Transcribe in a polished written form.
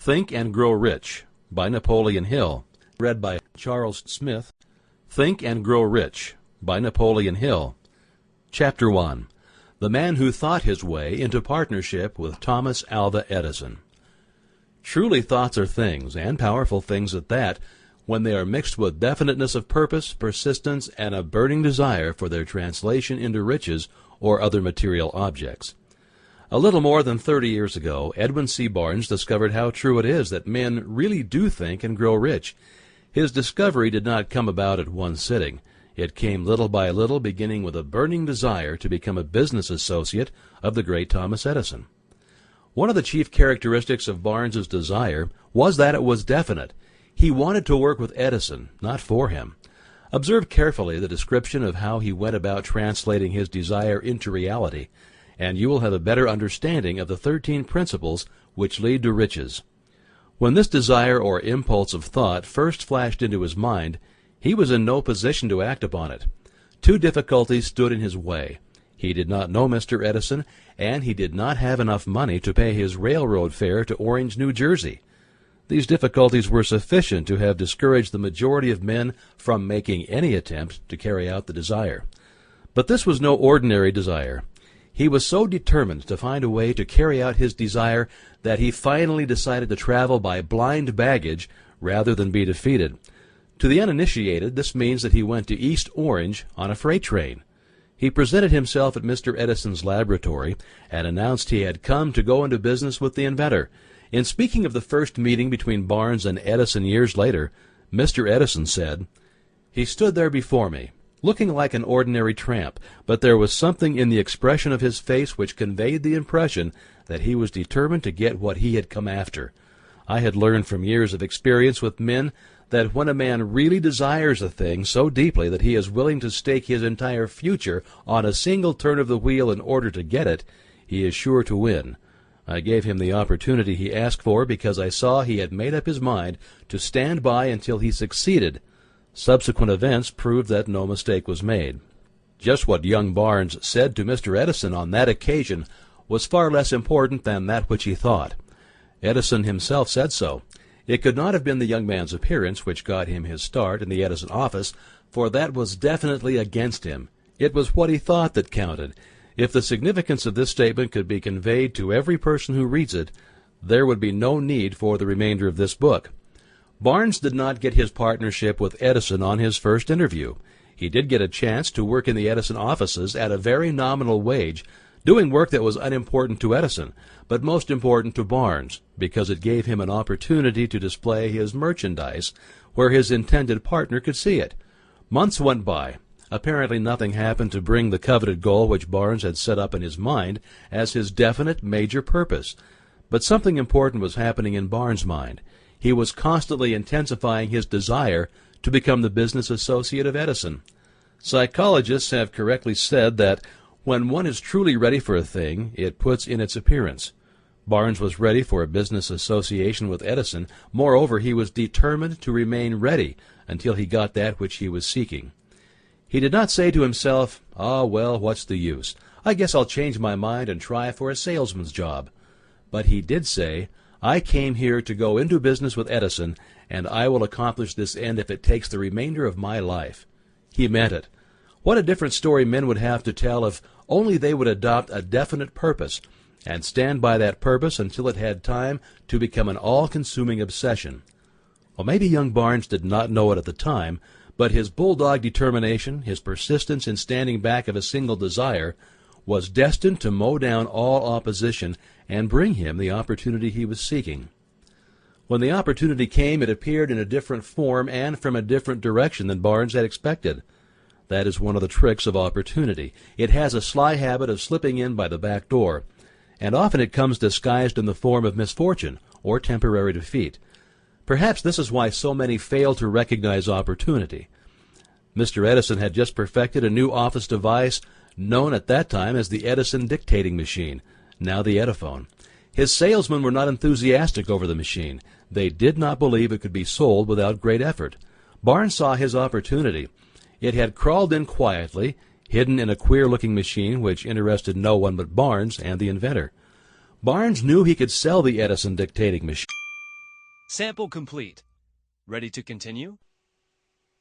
Think and Grow Rich by Napoleon Hill. Read by Charles Smith. Think and Grow Rich by Napoleon Hill. Chapter 1. The Man Who Thought His Way into Partnership with Thomas Alva Edison. Truly thoughts are things, and powerful things at that, when they are mixed with definiteness of purpose, persistence, and a burning desire for their translation into riches or other material objects. A little more than 30 years ago, Edwin C. Barnes discovered how true it is that men really do think and grow rich. His discovery did not come about at one sitting. It came little by little, beginning with a burning desire to become a business associate of the great Thomas Edison. One of the chief characteristics of Barnes's desire was that it was definite. He wanted to work with Edison, not for him. Observe carefully the description of how he went about translating his desire into reality, and you will have a better understanding of the 13 principles which lead to riches. When this desire or impulse of thought first flashed into his mind, he was in no position to act upon it. Two difficulties stood in his way. He did not know Mr. Edison, and he did not have enough money to pay his railroad fare to Orange, New Jersey. These difficulties were sufficient to have discouraged the majority of men from making any attempt to carry out the desire. But this was no ordinary desire. He was so determined to find a way to carry out his desire that he finally decided to travel by blind baggage rather than be defeated. To the uninitiated, this means that he went to East Orange on a freight train. He presented himself at Mr. Edison's laboratory and announced he had come to go into business with the inventor. In speaking of the first meeting between Barnes and Edison years later, Mr. Edison said, "He stood there before me, looking like an ordinary tramp, but there was something in the expression of his face which conveyed the impression that he was determined to get what he had come after. I had learned from years of experience with men that when a man really desires a thing so deeply that he is willing to stake his entire future on a single turn of the wheel in order to get it, he is sure to win. I gave him the opportunity he asked for because I saw he had made up his mind to stand by until he succeeded. Subsequent events proved that no mistake was made." Just what young Barnes said to Mr. Edison on that occasion was far less important than that which he thought. Edison himself said so. It could not have been the young man's appearance which got him his start in the Edison office, for that was definitely against him. It was what he thought that counted. If the significance of this statement could be conveyed to every person who reads it, there would be no need for the remainder of this book. Barnes did not get his partnership with Edison on his first interview. He did get a chance to work in the Edison offices at a very nominal wage, doing work that was unimportant to Edison, but most important to Barnes, because it gave him an opportunity to display his merchandise where his intended partner could see it. Months went by. Apparently nothing happened to bring the coveted goal which Barnes had set up in his mind as his definite major purpose. But something important was happening in Barnes' mind. He was constantly intensifying his desire to become the business associate of Edison. Psychologists have correctly said that when one is truly ready for a thing, it puts in its appearance. Barnes was ready for a business association with Edison. Moreover, he was determined to remain ready until he got that which he was seeking. He did not say to himself, "Ah, well, what's the use? I guess I'll change my mind and try for a salesman's job." But he did say, "I came here to go into business with Edison, and I will accomplish this end if it takes the remainder of my life." He meant it. What a different story men would have to tell if only they would adopt a definite purpose and stand by that purpose until it had time to become an all-consuming obsession. Well, maybe young Barnes did not know it at the time, but his bulldog determination, his persistence in standing back of a single desire, was destined to mow down all opposition and bring him the opportunity he was seeking. When the opportunity came, it appeared in a different form and from a different direction than Barnes had expected. That is one of the tricks of opportunity. It has a sly habit of slipping in by the back door, and often it comes disguised in the form of misfortune or temporary defeat. Perhaps this is why so many fail to recognize opportunity. Mr. Edison had just perfected a new office device known at that time as the Edison dictating machine, now the Ediphone. His salesmen were not enthusiastic over the machine. They did not believe it could be sold without great effort. Barnes saw his opportunity. It had crawled in quietly, hidden in a queer-looking machine which interested no one but Barnes and the inventor. Barnes knew he could sell the Edison dictating machine. Sample complete. Ready to continue?